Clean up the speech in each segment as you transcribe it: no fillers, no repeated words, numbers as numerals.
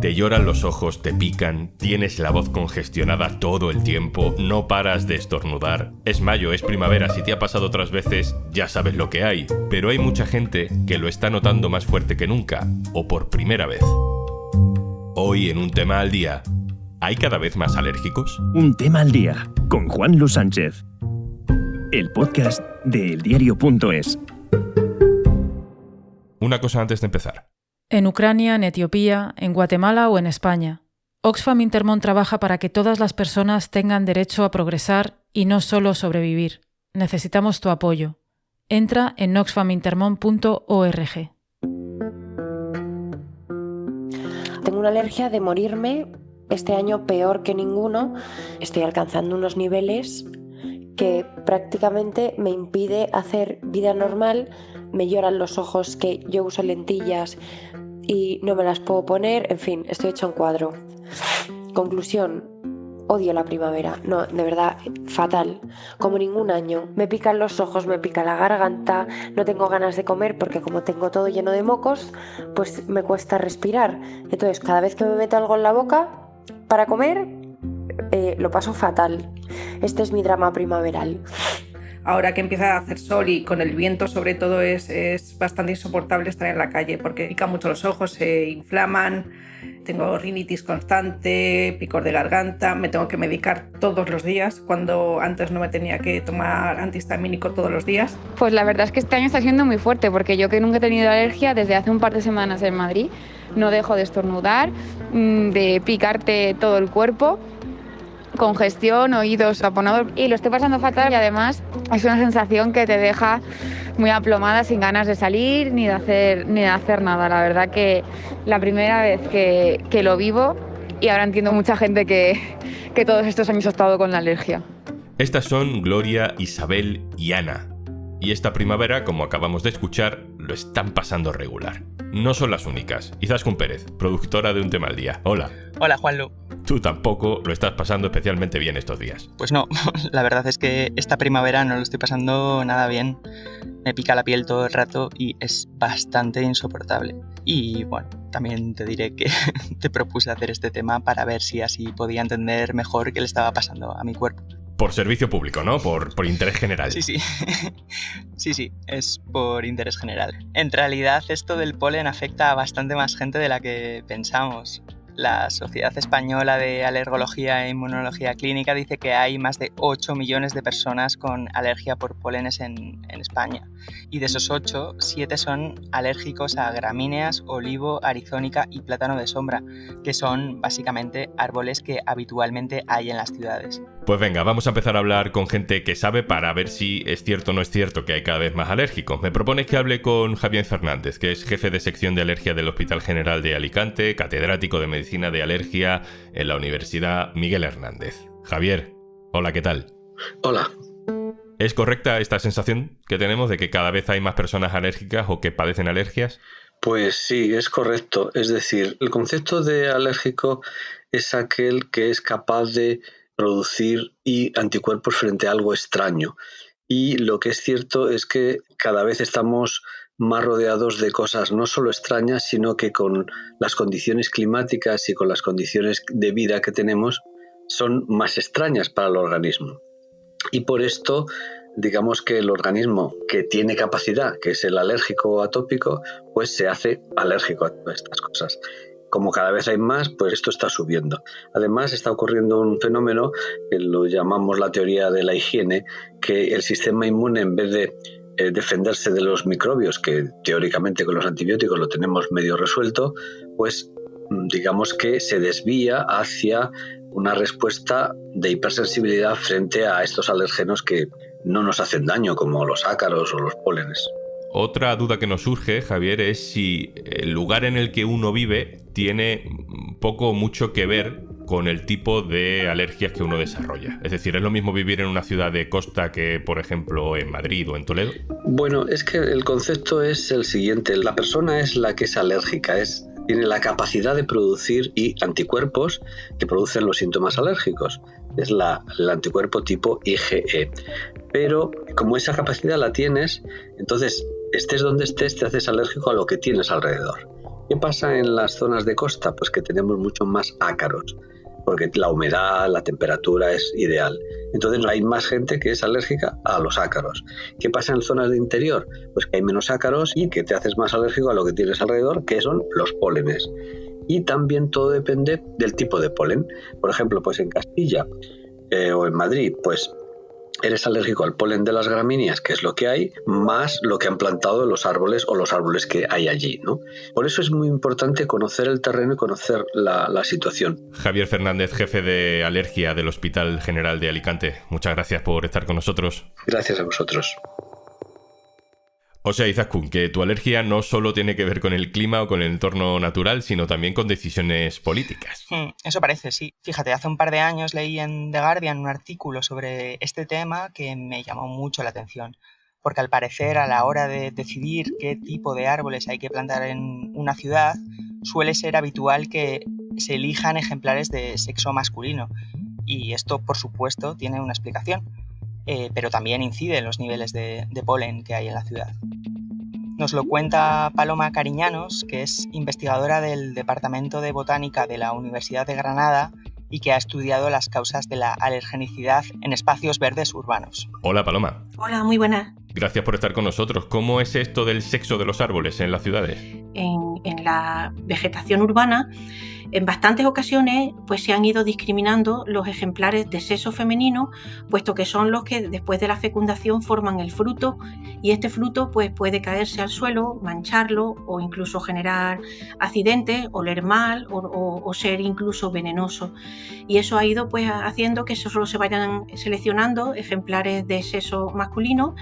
Te lloran los ojos, te pican, tienes la voz congestionada todo el tiempo, no paras de estornudar. Es mayo, es primavera, si te ha pasado otras veces ya sabes lo que hay, pero hay mucha gente que lo está notando más fuerte que nunca, o por primera vez. Hoy en Un Tema al Día, ¿hay cada vez más alérgicos? Un Tema al Día, con Juan Luis Sánchez. El podcast de eldiario.es. Una cosa antes de empezar. En Ucrania, en Etiopía, en Guatemala o en España, Oxfam Intermón trabaja para que todas las personas tengan derecho a progresar y no solo sobrevivir. Necesitamos tu apoyo. Entra en oxfamintermon.org. Tengo una alergia de morirme, este año peor que ninguno. Estoy alcanzando unos niveles que prácticamente me impide hacer vida normal. Me lloran los ojos, que yo uso lentillas y no me las puedo poner. En fin, estoy hecha un cuadro. Conclusión, odio la primavera. No, de verdad, fatal. Como ningún año. Me pican los ojos, me pica la garganta, no tengo ganas de comer porque como tengo todo lleno de mocos, pues me cuesta respirar. Entonces, cada vez que me meto algo en la boca para comer, lo paso fatal. Este es mi drama primaveral. Ahora que empieza a hacer sol y con el viento sobre todo es bastante insoportable estar en la calle porque pican mucho los ojos, se inflaman, tengo rinitis constante, picor de garganta, me tengo que medicar todos los días cuando antes no me tenía que tomar antihistamínico todos los días. Pues la verdad es que este año está siendo muy fuerte porque yo que nunca he tenido alergia desde hace un par de semanas en Madrid, no dejo de estornudar, de picarte todo el cuerpo, congestión, oídos taponados y lo estoy pasando fatal y además es una sensación que te deja muy aplomada sin ganas de salir ni de hacer nada. La verdad que la primera vez que lo vivo y ahora entiendo mucha gente que todos estos años ha estado con la alergia. Estas son Gloria, Isabel y Ana. Y esta primavera, como acabamos de escuchar, lo están pasando regular. No son las únicas. Izaskun Pérez, productora de Un Tema al Día. Hola. Hola, Juanlu. Tú tampoco lo estás pasando especialmente bien estos días. Pues no, la verdad es que esta primavera no lo estoy pasando nada bien. Me pica la piel todo el rato y es bastante insoportable. Y bueno, también te diré que te propuse hacer este tema para ver si así podía entender mejor qué le estaba pasando a mi cuerpo. Por servicio público, ¿no? Por interés general. Sí. Sí, es por interés general. En realidad esto del polen afecta a bastante más gente de la que pensamos. La Sociedad Española de Alergología e Inmunología Clínica dice que hay más de 8 millones de personas con alergia por pólenes en España. Y de esos 8, 7 son alérgicos a gramíneas, olivo, arizónica y plátano de sombra, que son básicamente árboles que habitualmente hay en las ciudades. Pues venga, vamos a empezar a hablar con gente que sabe para ver si es cierto o no es cierto que hay cada vez más alérgicos. Me propones que hable con Javier Fernández, que es jefe de sección de alergia del Hospital General de Alicante, catedrático de Medicina de Alergia en la Universidad Miguel Hernández. Javier, hola, ¿qué tal? Hola. ¿Es correcta esta sensación que tenemos de que cada vez hay más personas alérgicas o que padecen alergias? Pues sí, es correcto. Es decir, el concepto de alérgico es aquel que es capaz de producir anticuerpos frente a algo extraño. Y lo que es cierto es que cada vez estamos más rodeados de cosas no solo extrañas, sino que con las condiciones climáticas y con las condiciones de vida que tenemos son más extrañas para el organismo. Y por esto, digamos que el organismo que tiene capacidad, que es el alérgico atópico, pues se hace alérgico a todas estas cosas. Como cada vez hay más, pues esto está subiendo. Además, está ocurriendo un fenómeno que lo llamamos la teoría de la higiene, que el sistema inmune, en vez de defenderse de los microbios, que teóricamente con los antibióticos lo tenemos medio resuelto, pues digamos que se desvía hacia una respuesta de hipersensibilidad frente a estos alérgenos que no nos hacen daño, como los ácaros o los pólenes. Otra duda que nos surge, Javier, es si el lugar en el que uno vive tiene poco o mucho que ver con el tipo de alergias que uno desarrolla. Es decir, ¿es lo mismo vivir en una ciudad de costa que, por ejemplo, en Madrid o en Toledo? Bueno, es que el concepto es el siguiente. La persona es la que es alérgica, tiene la capacidad de producir anticuerpos que producen los síntomas alérgicos. Es el anticuerpo tipo IgE. Pero como esa capacidad la tienes, entonces estés donde estés, te haces alérgico a lo que tienes alrededor. ¿Qué pasa en las zonas de costa? Pues que tenemos mucho más ácaros, porque la humedad, la temperatura es ideal. Entonces hay más gente que es alérgica a los ácaros. ¿Qué pasa en zonas de interior? Pues que hay menos ácaros y que te haces más alérgico a lo que tienes alrededor, que son los pólenes. Y también todo depende del tipo de polen. Por ejemplo, pues en Castilla o en Madrid, pues eres alérgico al polen de las gramíneas, que es lo que hay, más lo que han plantado los árboles o los árboles que hay allí, ¿no? Por eso es muy importante conocer el terreno y conocer la situación. Javier Fernández, jefe de alergia del Hospital General de Alicante. Muchas gracias por estar con nosotros. Gracias a vosotros. O sea, Izaskun, que tu alergia no solo tiene que ver con el clima o con el entorno natural, sino también con decisiones políticas. Eso parece, sí. Fíjate, hace un par de años leí en The Guardian un artículo sobre este tema que me llamó mucho la atención, porque al parecer a la hora de decidir qué tipo de árboles hay que plantar en una ciudad, suele ser habitual que se elijan ejemplares de sexo masculino. Y esto, por supuesto, tiene una explicación. Pero también incide en los niveles de polen que hay en la ciudad. Nos lo cuenta Paloma Cariñanos, que es investigadora del Departamento de Botánica de la Universidad de Granada y que ha estudiado las causas de la alergenicidad en espacios verdes urbanos. Hola, Paloma. Hola, muy buenas. Gracias por estar con nosotros. ¿Cómo es esto del sexo de los árboles en las ciudades? En la vegetación urbana, en bastantes ocasiones pues se han ido discriminando los ejemplares de sexo femenino, puesto que son los que después de la fecundación forman el fruto, y este fruto pues puede caerse al suelo, mancharlo o incluso generar accidentes, oler mal o ser incluso venenoso. Y eso ha ido pues haciendo que solo se vayan seleccionando ejemplares de sexo masculino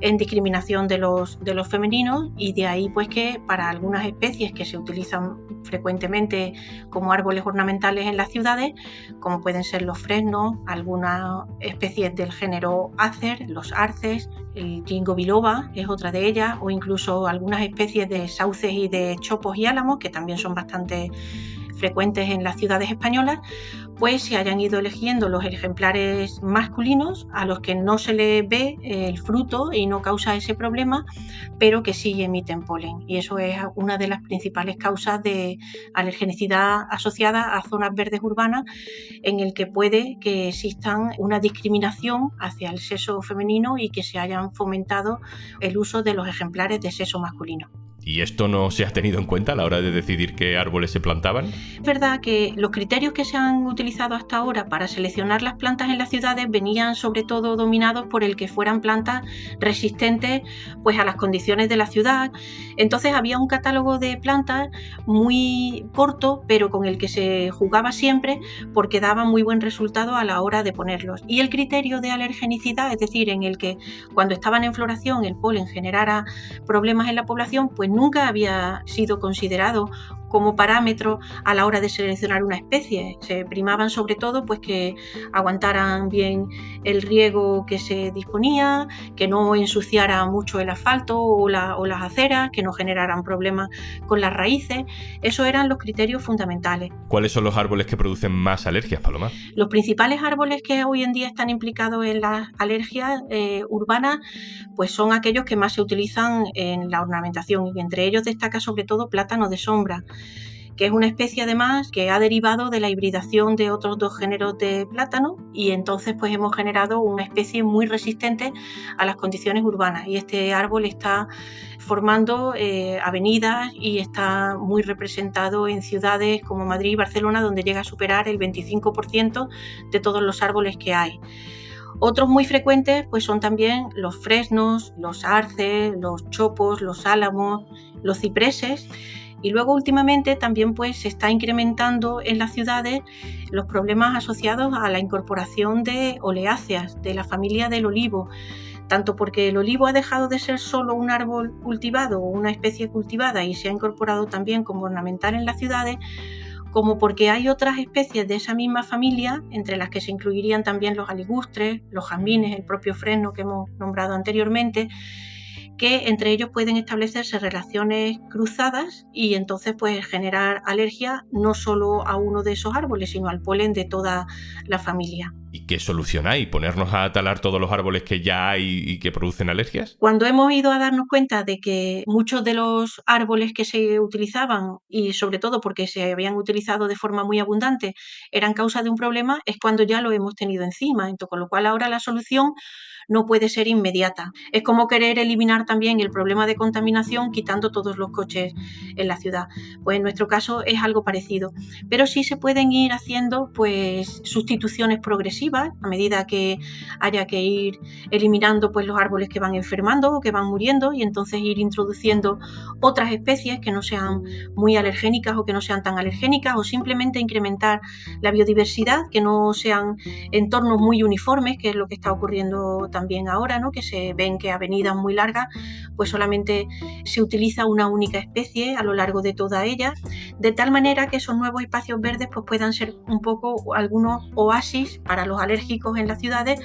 en discriminación de los femeninos, y de ahí pues que para algunas especies que se utilizan frecuentemente como árboles ornamentales en las ciudades, como pueden ser los fresnos, algunas especies del género Acer, los arces, el ginkgo biloba es otra de ellas, o incluso algunas especies de sauces y de chopos y álamos, que también son bastante frecuentes en las ciudades españolas, pues se hayan ido eligiendo los ejemplares masculinos a los que no se les ve el fruto y no causa ese problema, pero que sí emiten polen. Y eso es una de las principales causas de alergenicidad asociada a zonas verdes urbanas, en el que puede que existan una discriminación hacia el sexo femenino y que se hayan fomentado el uso de los ejemplares de sexo masculino. ¿Y esto no se ha tenido en cuenta a la hora de decidir qué árboles se plantaban? Es verdad que los criterios que se han utilizado hasta ahora para seleccionar las plantas en las ciudades venían sobre todo dominados por el que fueran plantas resistentes pues a las condiciones de la ciudad. Entonces había un catálogo de plantas muy corto, pero con el que se jugaba siempre porque daba muy buen resultado a la hora de ponerlos. Y el criterio de alergenicidad, es decir, en el que cuando estaban en floración el polen generara problemas en la población, pues nunca había sido considerado como parámetro a la hora de seleccionar una especie. Se primaban sobre todo pues que aguantaran bien el riego que se disponía, que no ensuciara mucho el asfalto o las aceras, que no generaran problemas con las raíces. Esos eran los criterios fundamentales. ¿Cuáles son los árboles que producen más alergias, Paloma? Los principales árboles que hoy en día están implicados en las alergias urbanas pues son aquellos que más se utilizan en la ornamentación, y entre ellos destaca sobre todo plátano de sombra, que es una especie además que ha derivado de la hibridación de otros dos géneros de plátano, y entonces pues hemos generado una especie muy resistente a las condiciones urbanas, y este árbol está formando avenidas y está muy representado en ciudades como Madrid y Barcelona, donde llega a superar el 25% de todos los árboles que hay. Otros muy frecuentes pues son también los fresnos, los arces, los chopos, los álamos, los cipreses. Y luego últimamente también pues se está incrementando en las ciudades los problemas asociados a la incorporación de oleáceas de la familia del olivo, tanto porque el olivo ha dejado de ser solo un árbol cultivado o una especie cultivada y se ha incorporado también como ornamental en las ciudades, como porque hay otras especies de esa misma familia, entre las que se incluirían también los aligustres, los jazmines, el propio fresno que hemos nombrado anteriormente, que entre ellos pueden establecerse relaciones cruzadas y entonces pues generar alergia no solo a uno de esos árboles, sino al polen de toda la familia. ¿Y qué solución hay? ¿Ponernos a talar todos los árboles que ya hay y que producen alergias? Cuando hemos ido a darnos cuenta de que muchos de los árboles que se utilizaban, y sobre todo porque se habían utilizado de forma muy abundante, eran causa de un problema, es cuando ya lo hemos tenido encima. Entonces, con lo cual ahora la solución no puede ser inmediata. Es como querer eliminar también el problema de contaminación quitando todos los coches en la ciudad. Pues en nuestro caso es algo parecido. Pero sí se pueden ir haciendo pues sustituciones progresivas a medida que haya que ir eliminando pues los árboles que van enfermando o que van muriendo, y entonces ir introduciendo otras especies que no sean muy alergénicas o que no sean tan alergénicas, o simplemente incrementar la biodiversidad, que no sean entornos muy uniformes, que es lo que está ocurriendo también ahora, ¿no? Que se ven que avenidas muy largas pues solamente se utiliza una única especie a lo largo de toda ella, de tal manera que esos nuevos espacios verdes pues puedan ser un poco algunos oasis para los alérgicos en las ciudades,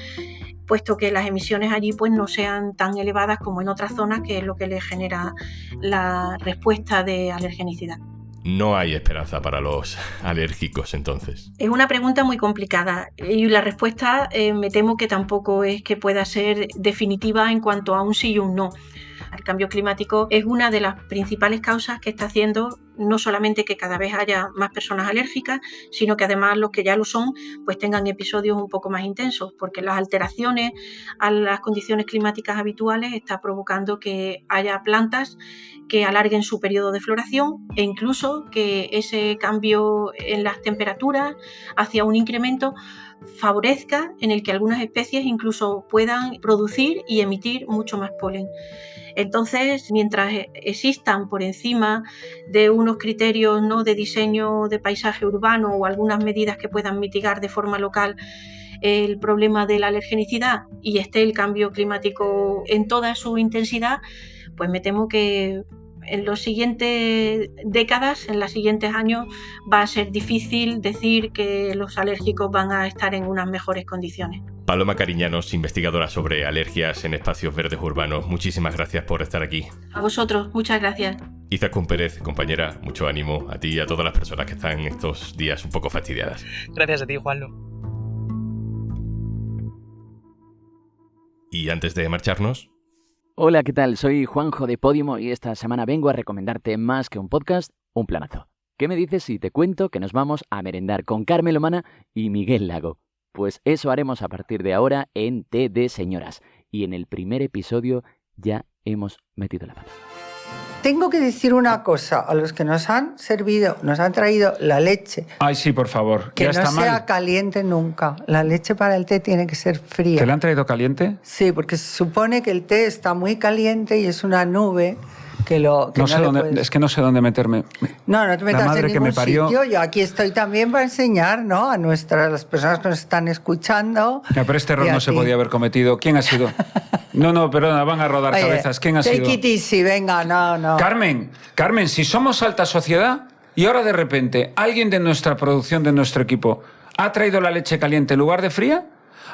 puesto que las emisiones allí pues no sean tan elevadas como en otras zonas, que es lo que les genera la respuesta de alergenicidad. No hay esperanza para los alérgicos, entonces. Es una pregunta muy complicada y la respuesta me temo que tampoco es que pueda ser definitiva en cuanto a un sí y un no. El cambio climático es una de las principales causas que está haciendo no solamente que cada vez haya más personas alérgicas, sino que además los que ya lo son pues tengan episodios un poco más intensos, porque las alteraciones a las condiciones climáticas habituales está provocando que haya plantas que alarguen su periodo de floración, e incluso que ese cambio en las temperaturas hacia un incremento favorezca en el que algunas especies incluso puedan producir y emitir mucho más polen. Entonces, mientras existan por encima de unos criterios, ¿no?, de diseño de paisaje urbano o algunas medidas que puedan mitigar de forma local el problema de la alergenicidad y esté el cambio climático en toda su intensidad, pues me temo que en las siguientes décadas, en los siguientes años, va a ser difícil decir que los alérgicos van a estar en unas mejores condiciones. Paloma Cariñanos, investigadora sobre alergias en espacios verdes urbanos, muchísimas gracias por estar aquí. A vosotros, muchas gracias. Izaskun Pérez, compañera, mucho ánimo a ti y a todas las personas que están estos días un poco fastidiadas. Gracias a ti, Juanlu. Y antes de marcharnos... Hola, ¿qué tal? Soy Juanjo de Podimo y esta semana vengo a recomendarte más que un podcast, un planazo. ¿Qué me dices si te cuento que nos vamos a merendar con Carmen Lomana y Miguel Lago? Pues eso haremos a partir de ahora en Té de Señoras. Y en el primer episodio ya hemos metido la pata. Tengo que decir una cosa a los que nos han servido, nos han traído la leche. Ay, sí, por favor. Que ya no está sea mal. caliente nunca. La leche para el té tiene que ser fría. ¿Te la han traído caliente? Sí, porque se supone que el té está muy caliente y es una nube que lo que no sé dónde, puedes... es que no sé dónde meterme. No te metas la madre en que ningún me parió... sitio. Yo aquí estoy también para enseñar, ¿no?, a las personas que nos están escuchando. Ya, pero este error no se podía haber cometido. ¿Quién ha sido? No, perdona, van a rodar cabezas. ¿Quién ha sido? Take it easy, venga, no. Carmen, si somos alta sociedad y ahora de repente alguien de nuestra producción, de nuestro equipo, ha traído la leche caliente en lugar de fría,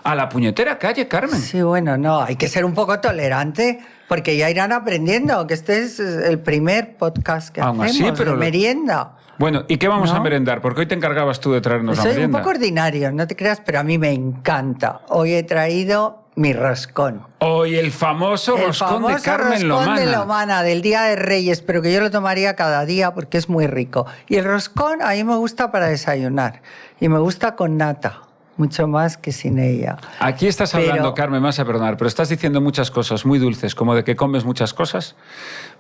a la puñetera calle, Carmen. Sí, bueno, no, hay que ser un poco tolerante porque ya irán aprendiendo que este es el primer podcast que Aún hacemos, así, pero de merienda. Bueno, ¿y qué vamos ¿No? a merendar? Porque hoy te encargabas tú de traernos la Soy merienda. un poco ordinario, no te creas, pero a mí me encanta. Hoy he traído mi roscón. Hoy el famoso roscón de Carmen Lomana. El famoso roscón de Lomana, del Día de Reyes, pero que yo lo tomaría cada día porque es muy rico. Y el roscón a mí me gusta para desayunar. Y me gusta con nata, mucho más que sin ella. Aquí estás hablando, Carmen, me vas a perdonar, pero estás diciendo muchas cosas muy dulces, como de que comes muchas cosas,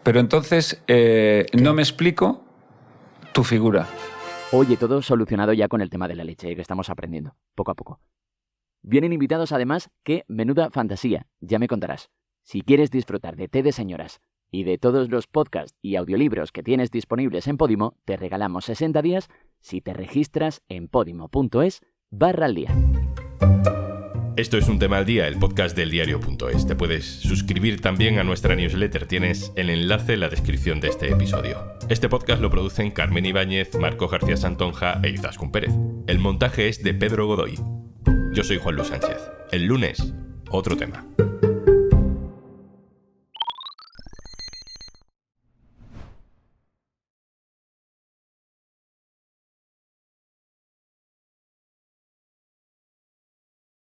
pero entonces no me explico tu figura. Oye, todo solucionado ya con el tema de la leche, que estamos aprendiendo, poco a poco. Vienen invitados además, que menuda fantasía, ya me contarás. Si quieres disfrutar de Té de Señoras y de todos los podcasts y audiolibros que tienes disponibles en Podimo, te regalamos 60 días si te registras en podimo.es/aldía. Esto es Un Tema al Día, el podcast del diario.es. Te puedes suscribir también a nuestra newsletter. Tienes el enlace en la descripción de este episodio. Este podcast lo producen Carmen Ibáñez, Marco García Santonja e Izaskun Pérez. El montaje es de Pedro Godoy. Yo soy Juanlu Sánchez. El lunes, otro tema.